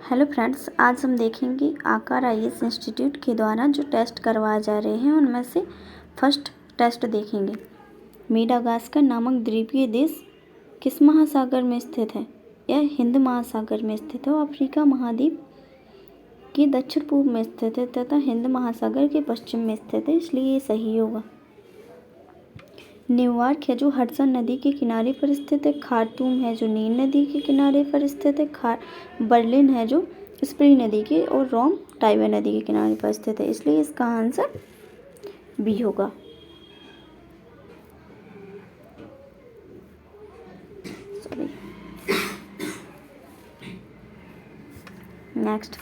Hello friends, आज हम देखेंगे आकार आईएएस इंस्टीट्यूट के द्वारा जो टेस्ट करवाए जा रहे हैं उनमें से फर्स्ट टेस्ट देखेंगे। मेडागास्कर नामक द्वीपीय देश किस महासागर में स्थित है? यह हिंद महासागर में स्थित है और अफ्रीका महाद्वीप के दक्षिण पूर्व में स्थित है तथा हिंद महासागर के पश्चिम में स्थित है, इसलिए ये सही होगा। न्यूयॉर्क है जो हडसन नदी के किनारे पर स्थित है। खार्तूम है जो नील नदी के किनारे पर स्थित है। बर्लिन है जो स्प्री नदी के और रोम टाइबर नदी के किनारे पर स्थित है, इसलिए इसका आंसर बी होगा। नेक्स्ट,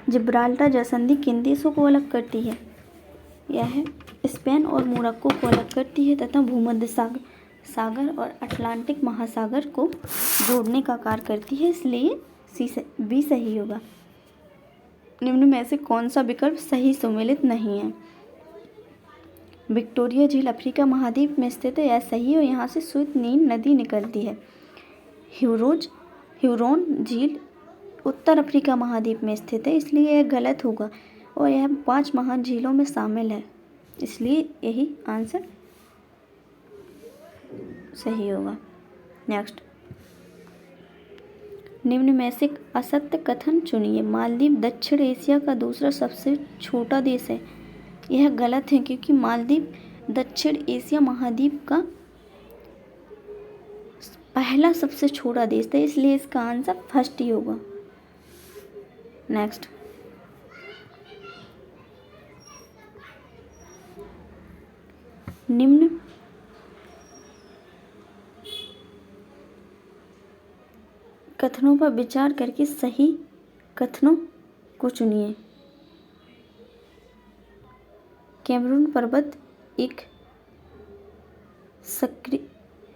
जिब्राल्टर जलसंधि किन देशों को अलग करती है? यह है स्पेन और मोरक्को को अलग करती है तथा भूमध्य सागर और अटलांटिक महासागर को जोड़ने का कार्य करती है, इसलिए बी सही होगा। निम्न में से कौन सा विकल्प सही सम्मिलित नहीं है? विक्टोरिया झील अफ्रीका महाद्वीप में स्थित है, यह सही है और यहाँ से श्वेत नील नदी निकलती है। ह्यूरोन झील उत्तर अफ्रीका महाद्वीप में स्थित है, इसलिए यह गलत होगा और यह 5 महान झीलों में शामिल है, इसलिए यही आंसर सही होगा। नेक्स्ट, निम्न में से असत्य कथन चुनिए। मालदीव दक्षिण एशिया का दूसरा सबसे छोटा देश है। यह गलत है क्योंकि मालदीव दक्षिण एशिया महाद्वीप का पहला सबसे छोटा देश है, इसलिए इसका आंसर फर्स्ट ही होगा। नेक्स्ट, निम्न कथनों पर विचार करके सही कथनों को चुनिए। कैमरून पर्वत एक सक्रिय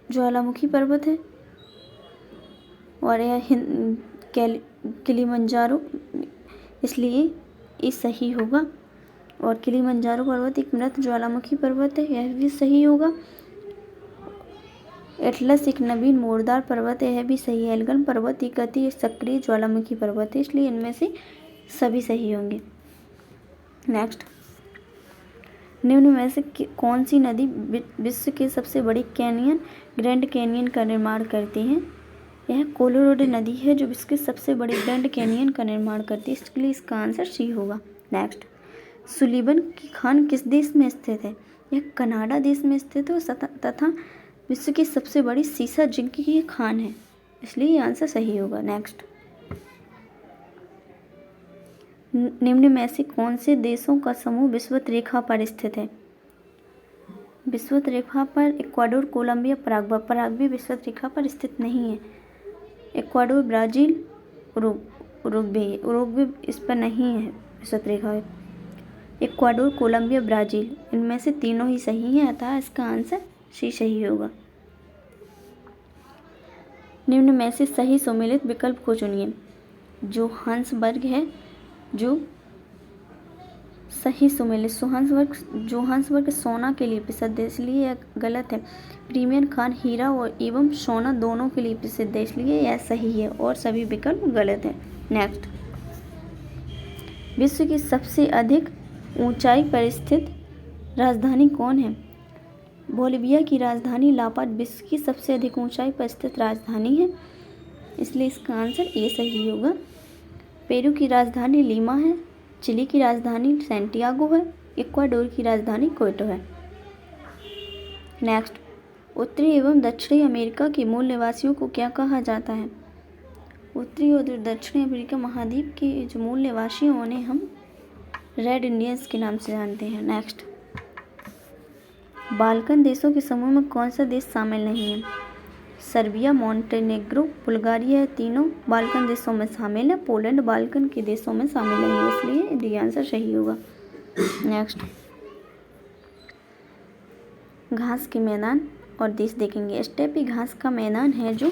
ज्वालामुखी पर्वत है और यह किलिमंजारो, इसलिए ये सही होगा। और किलिमंजारो पर्वत एक मृत ज्वालामुखी पर्वत है, यह भी सही होगा। एटलस एक नवीन मोड़दार पर्वत है, यह भी सही है। एल्गन पर्वत एक अति सक्रिय ज्वालामुखी पर्वत है, इसलिए इनमें से सभी सही होंगे। नेक्स्ट, निम्न में से कौन सी नदी विश्व के सबसे बड़ी कैनियन ग्रैंड कैनियन का निर्माण करती है? यह कोलोराडो नदी है जो विश्व के सबसे बड़े ग्रैंड कैनियन का निर्माण करती है, इसके लिए इसका आंसर सी होगा। नेक्स्ट, सुलिवन की खान किस देश में स्थित है? यह कनाडा देश में स्थित है तथा विश्व की सबसे बड़ी सीसा जिंक की खान है, इसलिए ये आंसर सही होगा। नेक्स्ट, निम्न में से कौन से देशों का समूह विषुवत रेखा पर स्थित है? विषुवत रेखा पर इक्वाडोर, कोलंबिया, पराग्वे विषुवत रेखा पर स्थित नहीं है। इक्वाडोर, ब्राज़ील, उरुग्वे इस पर नहीं है विषुवत रेखा। इक्वाडोर, कोलंबिया, ब्राज़ील इनमें से तीनों ही सही हैं, अतः इसका आंसर सी सही होगा। निम्न में से सही सम्मिलित विकल्प को चुनिए। जोहान्सबर्ग है जो सही सम्मिलित। जोहान्सबर्ग सोना के लिए प्रसिद्ध है, इसलिए यह गलत है। प्रीमियर खान हीरा और एवं सोना दोनों के लिए प्रसिद्ध है, इसलिए यह सही है और सभी विकल्प गलत है। नेक्स्ट, विश्व की सबसे अधिक ऊंचाई पर स्थित राजधानी कौन है? बोलिविया की राजधानी लापाज विश्व की सबसे अधिक ऊंचाई पर स्थित राजधानी है, इसलिए इसका आंसर ए सही होगा। पेरू की राजधानी लीमा है। चिली की राजधानी सैंटियागो है। इक्वाडोर की राजधानी क्वेटो है। नेक्स्ट, उत्तरी एवं दक्षिणी अमेरिका के मूल निवासियों को क्या कहा जाता है? उत्तरी और दक्षिणी अमेरिका महाद्वीप के जो मूल निवासी हैं उन्हें हम रेड इंडियंस के नाम से जानते हैं। नेक्स्ट, बाल्कन देशों के समूह में कौन सा देश शामिल नहीं है? सर्बिया, मॉन्टेनेग्रो, बुल्गारिया तीनों बाल्कन देशों में शामिल है। पोलैंड बाल्कन के देशों में शामिल नहीं है, इसलिए डी आंसर सही होगा। नेक्स्ट, घास के मैदान और देश देखेंगे। स्टेपी घास का मैदान है जो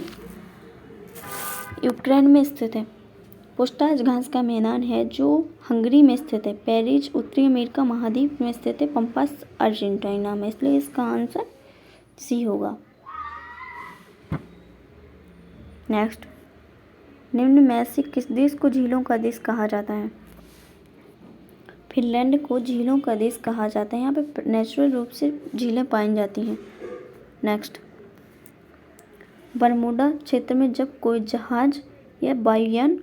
यूक्रेन में स्थित है। पुस्ताज घास का मैदान है जो हंगरी में स्थित है। पेरिज उत्तरी अमेरिका महाद्वीप में स्थित है। पंपास अर्जेंटीना में, इसलिए इसका आंसर सी होगा। नेक्स्ट, निम्न में से किस देश को झीलों का देश कहा जाता है? फिनलैंड को झीलों का देश कहा जाता है। यहाँ पे नेचुरल रूप से झीलें पाई जाती हैं। नेक्स्ट, बरमूडा क्षेत्र में जब कोई जहाज या वायुयान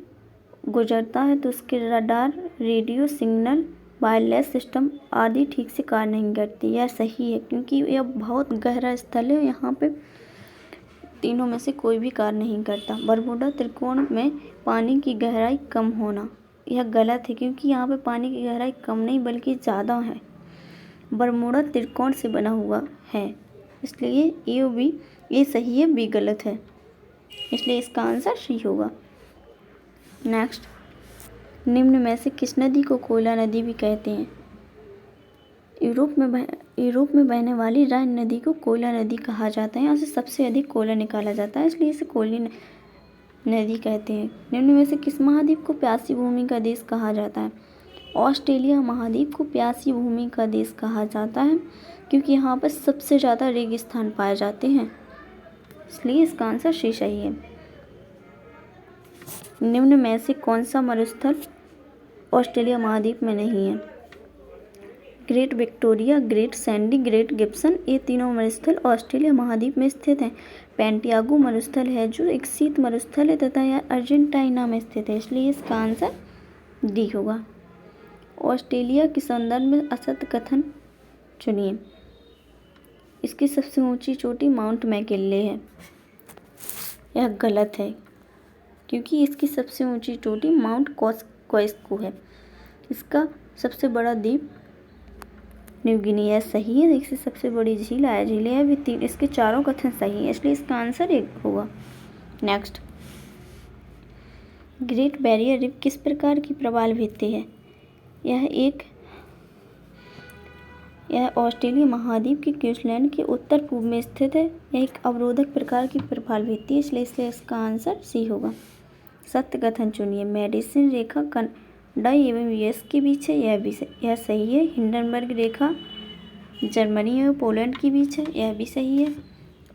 गुजरता है तो उसके radar, radio signal, wireless system आदि ठीक से कार्य नहीं करती। यह सही है क्योंकि यह बहुत गहरा स्थल है, यहाँ पे तीनों में से कोई भी कार्य नहीं करता। बरमूडा त्रिकोण में पानी की गहराई कम होना, यह गलत है क्योंकि यहाँ पे पानी की गहराई कम नहीं बल्कि ज़्यादा है। बरमूडा त्रिकोण से बना हुआ है, इसलिए ए और बी, ए सही है, बी गलत है, इसलिए इसका आंसर सी होगा। नेक्स्ट, निम्न में से किस नदी को कोयला नदी भी कहते हैं? यूरोप में बहने वाली राइन नदी को कोयला नदी कहा जाता है। यहाँ से सबसे अधिक कोयला निकाला जाता है, इसलिए इसे कोयली नदी कहते हैं। निम्न में से किस महाद्वीप को प्यासी भूमि का देश कहा जाता है? ऑस्ट्रेलिया महाद्वीप को प्यासी भूमि का देश कहा जाता है क्योंकि यहाँ पर सबसे ज़्यादा रेगिस्तान पाए जाते हैं, इसलिए इसका आंसर सी सही है। निम्न में से कौन सा मरुस्थल ऑस्ट्रेलिया महाद्वीप में नहीं है? Great Victoria, great Sandy, great Gibson, ये तीनों मरुस्थल ऑस्ट्रेलिया महाद्वीप में स्थित हैं। पेंटियागो मरुस्थल है जो एक शीत मरुस्थल है तथा यह अर्जेंटीना में स्थित है, इसलिए इसका आंसर डी होगा। ऑस्ट्रेलिया के संदर्भ में असत्य कथन चुनिए। इसकी सबसे ऊंची चोटी माउंट मैकिन्ले है, यह गलत है क्योंकि इसकी सबसे ऊंची चोटी माउंट कॉस्को है। इसका सबसे बड़ा द्वीप न्यू गिनी है, सही है। इसकी सबसे बड़ी झील आया झील है, भी तीन, इसके चारों कथन सही है, इसलिए इसका आंसर एक होगा। नेक्स्ट, ग्रेट बैरियर रीफ किस प्रकार की प्रवाल भित्ति है? यह ऑस्ट्रेलिया महाद्वीप के क्वींसलैंड के उत्तर पूर्व में स्थित है। यह एक अवरोधक प्रकार की प्रवाल भित्ति है, इसलिए इसका आंसर सी होगा। सत्य कथन चुनिए। मेडिसिन रेखा कनाडा एवं यूएस के बीच है, यह सही है। हिंडनबर्ग रेखा जर्मनी और पोलैंड के बीच है, यह भी सही है।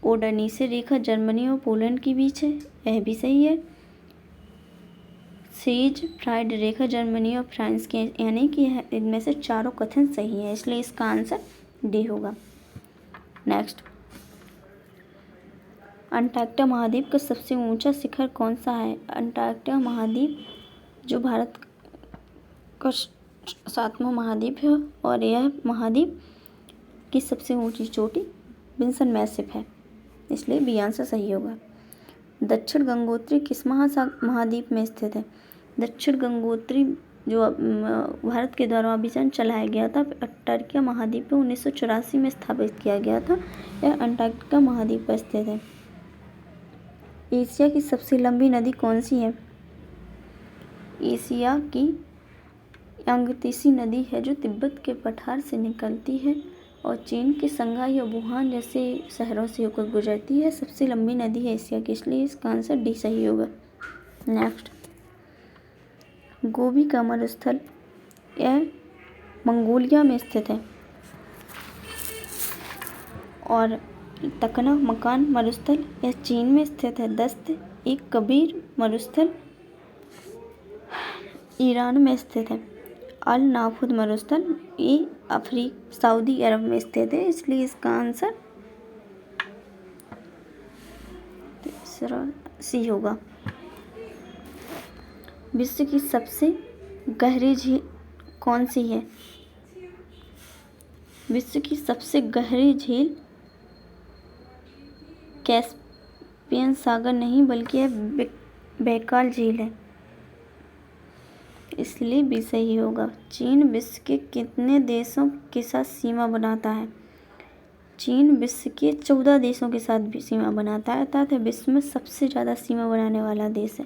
ओडानिसे रेखा जर्मनी और पोलैंड के बीच है, यह भी सही है। सीज फ्राइड रेखा जर्मनी और फ्रांस के, यानी कि इनमें से चारों कथन सही है, इसलिए इसका आंसर डी होगा। नेक्स्ट, अंटार्कटिका महाद्वीप का सबसे ऊंचा शिखर कौन सा है? अंटार्कटिका महाद्वीप जो भारत का 7वां महाद्वीप है और यह महाद्वीप की सबसे ऊंची चोटी विंसन मैसिफ है, इसलिए बी आंसर सही होगा। दक्षिण गंगोत्री किस महाद्वीप में स्थित है? दक्षिण गंगोत्री जो भारत के द्वारा अभियान चलाया गया था अंटार्कटिका महाद्वीप में 1984 में स्थापित किया गया था, यह अंटार्कटिका महाद्वीप पर स्थित है। एशिया की सबसे लंबी नदी कौन सी है? एशिया की यांगत्से नदी है जो तिब्बत के पठार से निकलती है और चीन के संघाई और वुहान जैसे शहरों से होकर गुजरती है। सबसे लंबी नदी है एशिया की, इसलिए इसका आंसर डी सही होगा। नेक्स्ट, गोबी का मरुस्थल यह मंगोलिया में स्थित है और तकना मकान मरुस्थल यह चीन में स्थित है। दस्त एक कबीर मरुस्थल ईरान में स्थित है। अल नाफुद मरुस्थल ये सऊदी अरब में स्थित है, इसलिए इसका आंसर तीसरा सी होगा। विश्व की सबसे गहरी झील कौन सी है? विश्व की सबसे गहरी झील कैस्पियन सागर नहीं बल्कि यह बैकाल झील है, इसलिए भी सही होगा। चीन विश्व के कितने देशों के साथ सीमा बनाता है? चीन विश्व के 14 देशों के साथ भी सीमा बनाता है अर्थात विश्व में सबसे ज़्यादा सीमा बनाने वाला देश है।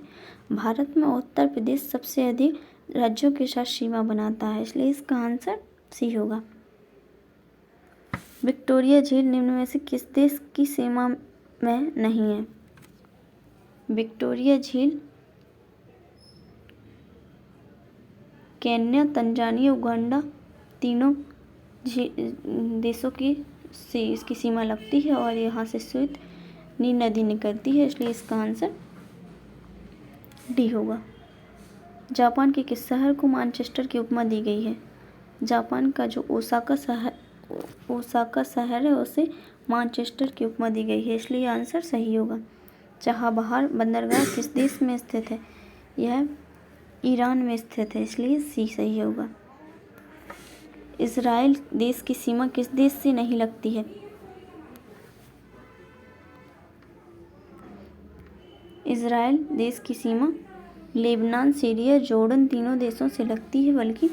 भारत में उत्तर प्रदेश सबसे अधिक राज्यों के साथ सीमा बनाता है, इसलिए इसका आंसर सी होगा। विक्टोरिया झील निम्न में से किस देश की सीमा में नहीं है? विक्टोरिया झील केन्या, तंजानिया, उगांडा तीनों देशों की इसकी सीमा लगती है और यहाँ से स्वेत नील नदी निकलती है, इसलिए इसका आंसर डी होगा। जापान के किस शहर को मैनचेस्टर की उपमा दी गई है? जापान का जो ओसाका शहर है उसे मैनचेस्टर की उपमा दी गई है, इसलिए आंसर सही होगा। चाबहार बंदरगाह किस देश में स्थित है? यह ईरान में स्थित है, इसलिए सी सही होगा। इज़राइल देश की सीमा किस देश से नहीं लगती है? इज़राइल देश की सीमा लेबनान, सीरिया, जॉर्डन तीनों देशों से लगती है, बल्कि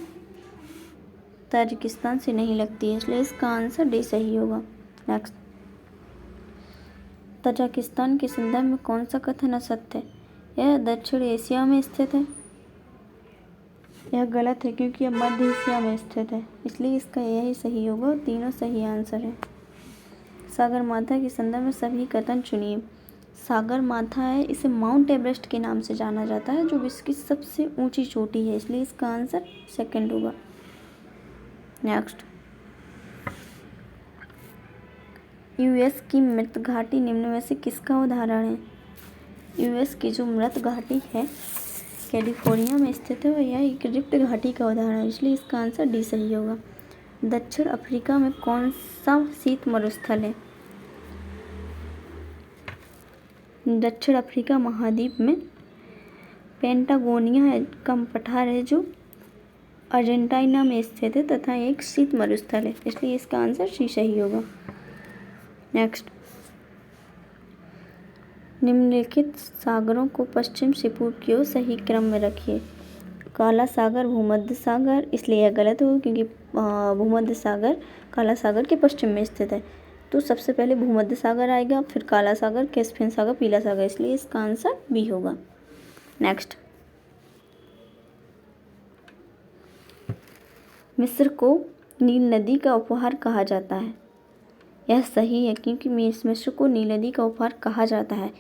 ताजिकिस्तान से नहीं लगती है, इसलिए इसका आंसर डी सही होगा। नेक्स्ट, तजाकिस्तान के संदर्भ में कौन सा कथन असत्य है? यह दक्षिण एशिया में स्थित है। यह गलत है क्योंकि यह मध्य एशिया में स्थित है, इसलिए इसका यही सही होगा। तीनों सही आंसर हैं। सागरमाथा के संदर्भ में सभी कथन चुनिए। सागरमाथा है, इसे माउंट एवरेस्ट के नाम से जाना जाता है, जो विश्व की सबसे ऊंची चोटी है, इसलिए इसका आंसर सेकंड होगा। नेक्स्ट, यूएस की मृत घाटी निम्न में से किसका उदाहरण है? यूएस की जो मृत घाटी है कैलिफोर्निया में स्थित है, वह यह एक रिफ्ट घाटी का उदाहरण है, इसलिए इसका आंसर डी सही होगा। दक्षिण अफ्रीका में कौन सा शीत मरुस्थल है? दक्षिण अफ्रीका महाद्वीप में पेंटागोनिया का पठार है, जो अर्जेंटीना में स्थित है तथा एक शीत मरुस्थल है, इसलिए इसका आंसर सी सही होगा। नेक्स्ट, निम्नलिखित सागरों को पश्चिम से पूर्व की ओर सही क्रम में रखिए। काला सागर, भूमध्य सागर, इसलिए यह गलत होगा क्योंकि भूमध्य सागर काला सागर के पश्चिम में स्थित है, तो सबसे पहले भूमध्य सागर आएगा, फिर काला सागर, कैस्पियन सागर, पीला सागर, इसलिए इसका आंसर बी होगा। नेक्स्ट, मिस्र को नील नदी का उपहार कहा जाता है। यह सही है क्योंकि मिस्र को नील नदी का उपहार कहा जाता है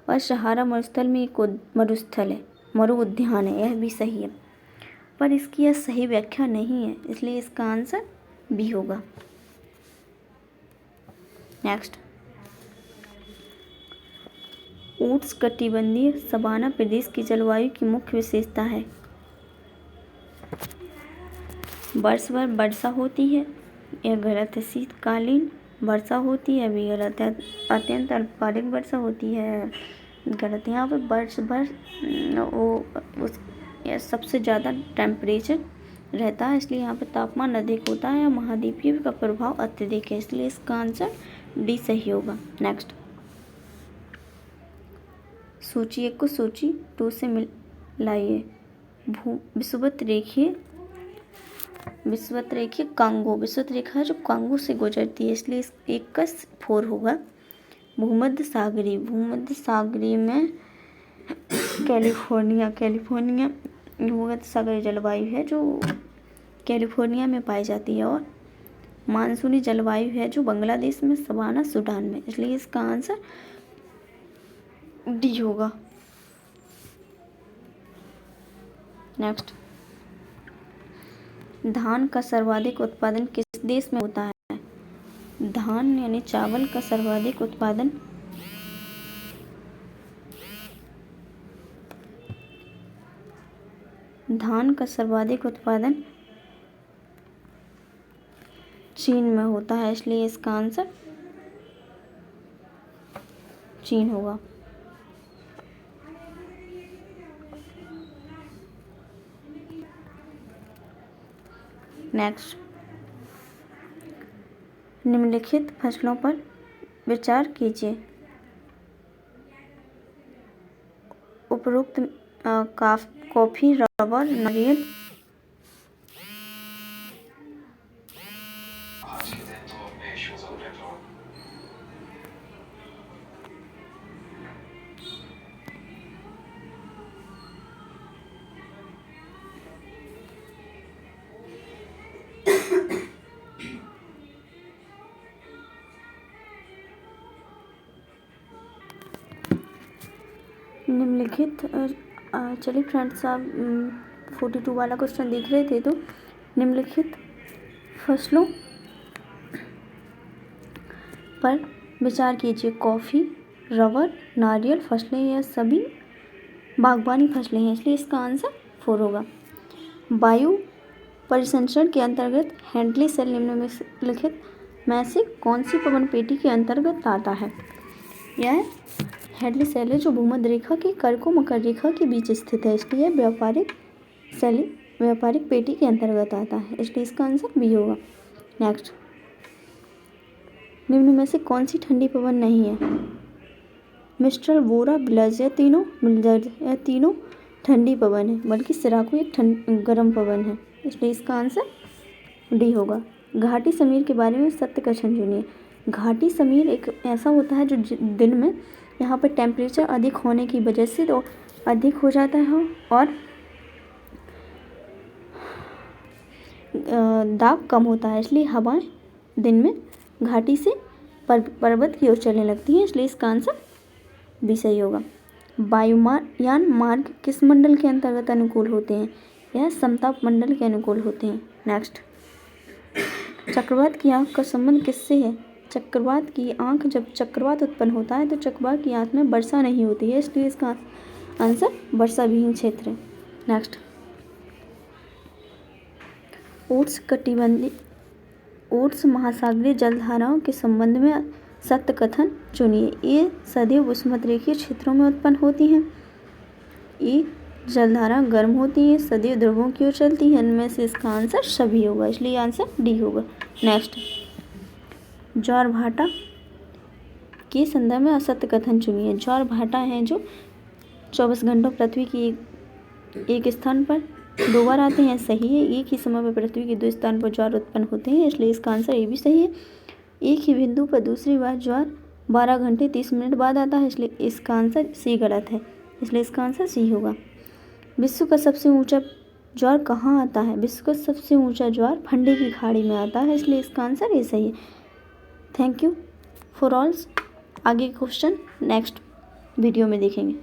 और सहारा मरुस्थल में एक मरुस्थल है, मरु उद्यान है, यह भी सही है, पर इसकी यह सही व्याख्या नहीं है, इसलिए इसका आंसर बी होगा। नेक्स्ट, उष्णकटिबंधीय सवाना प्रदेश की जलवायु की मुख्य विशेषता है। वर्ष भर वर्षा होती है, यह गलत है। शीतकालीन वर्षा होती है, भी गलत है। अत्यंत अल्पकालिक वर्षा होती है, गलत है। यहाँ पर वर्ष भर यह सबसे ज़्यादा टेम्परेचर रहता है, इसलिए यहाँ पर तापमान अधिक होता है। महाद्वीपीय का प्रभाव अत्यधिक है, इसलिए इसका आंसर डी सही होगा। नेक्स्ट, सूची 1 को सूची 2 से मिलाइए। विषुवत रेखीय कांगो, विषुवत रेखा जो कांगो से गुजरती है, इसलिए इस 1 का 4 होगा। भूमध्य सागरीय में कैलिफोर्निया भूमध्य सागरीय जलवायु है जो कैलिफोर्निया में पाई जाती है, और मानसूनी जलवायु है जो बांग्लादेश में, सवाना सूडान में, इसलिए इसका आंसर डी होगा। नेक्स्ट, धान का सर्वाधिक उत्पादन किस देश में होता है? धान यानी चावल का सर्वाधिक उत्पादन चीन में होता है, इसलिए इसका आंसर चीन होगा। नेक्स्ट, निम्नलिखित फसलों पर विचार कीजिए। उपरोक्त कॉफी, रबर, नारियल, निम्नलिखित चलिए फ्रेंड्स, आप 42 वाला क्वेश्चन देख रहे थे, तो निम्नलिखित फसलों पर विचार कीजिए। कॉफ़ी, रबर, नारियल फसलें यह सभी बागवानी फसलें हैं, इसलिए इसका आंसर 4 होगा। वायु परिसंचरण के अंतर्गत हैंडली सेल निम्नलिखित में से कौन सी पवन पेटी के अंतर्गत आता है? यह हैंडली सेल है जो भूमध्य रेखा के कर्क और मकर रेखा के बीच स्थित है, इसलिए व्यापारिक पेटी के अंतर्गत आता है, इसलिए इसका आंसर बी होगा। नेक्स्ट, निम्न में से कौन सी ठंडी पवन नहीं है? मिस्ट्रल, वोरा, ब्लेज, यह तीनों ठंडी पवन है, बल्कि सिराकू एक गर्म पवन है, इसलिए इसका आंसर डी होगा। घाटी समीर के बारे में सत्य कथन चुनिए। घाटी समीर एक ऐसा होता है जो दिन में यहाँ पर टेम्परेचर अधिक होने की वजह से तो अधिक हो जाता है और दाब कम होता है, इसलिए हवाएं दिन में घाटी से पर्वत की ओर चलने लगती हैं, इसलिए इसका आंसर भी सही होगा। वायुयान मार्ग किस मंडल के अंतर्गत अनुकूल होते हैं? यह समताप मंडल के अनुकूल होते हैं। नेक्स्ट, चक्रवात की आंख का संबंध किससे है? चक्रवात की आंख, जब चक्रवात उत्पन्न होता है तो चक्रवात की आंख में वर्षा नहीं होती है, इसलिए इसका आंसर वर्षा विहीन क्षेत्र है। नेक्स्ट, ओट्स महासागरीय जलधाराओं के संबंध में सत्य कथन चुनिए। ये सदैव उष्णरेखीय क्षेत्रों में उत्पन्न होती हैं। ये जलधारा गर्म होती है, सदैव ध्रुवों की ओर चलती है, इनमें से इसका आंसर सभी होगा, इसलिए आंसर डी होगा। नेक्स्ट, ज्वार भाटा के संदर्भ में असत्य कथन चुनिए। ज्वार भाटा है जो 24 घंटों पृथ्वी की एक स्थान पर 2 बार आते हैं, सही है। एक ही समय पर पृथ्वी के 2 स्थान पर ज्वार उत्पन्न होते हैं, इसलिए इसका आंसर ए भी सही है। एक ही बिंदु पर दूसरी बार ज्वार 12 घंटे 30 मिनट बाद आता है, इसलिए इसका आंसर सी गलत है, इसलिए इसका आंसर सी होगा। विश्व का सबसे ऊंचा ज्वार कहाँ आता है? विश्व का सबसे ऊंचा ज्वार फंडे की खाड़ी में आता है, इसलिए इसका आंसर ए सही है। Thank you for all. आगे क्वेश्चन नेक्स्ट वीडियो में देखेंगे।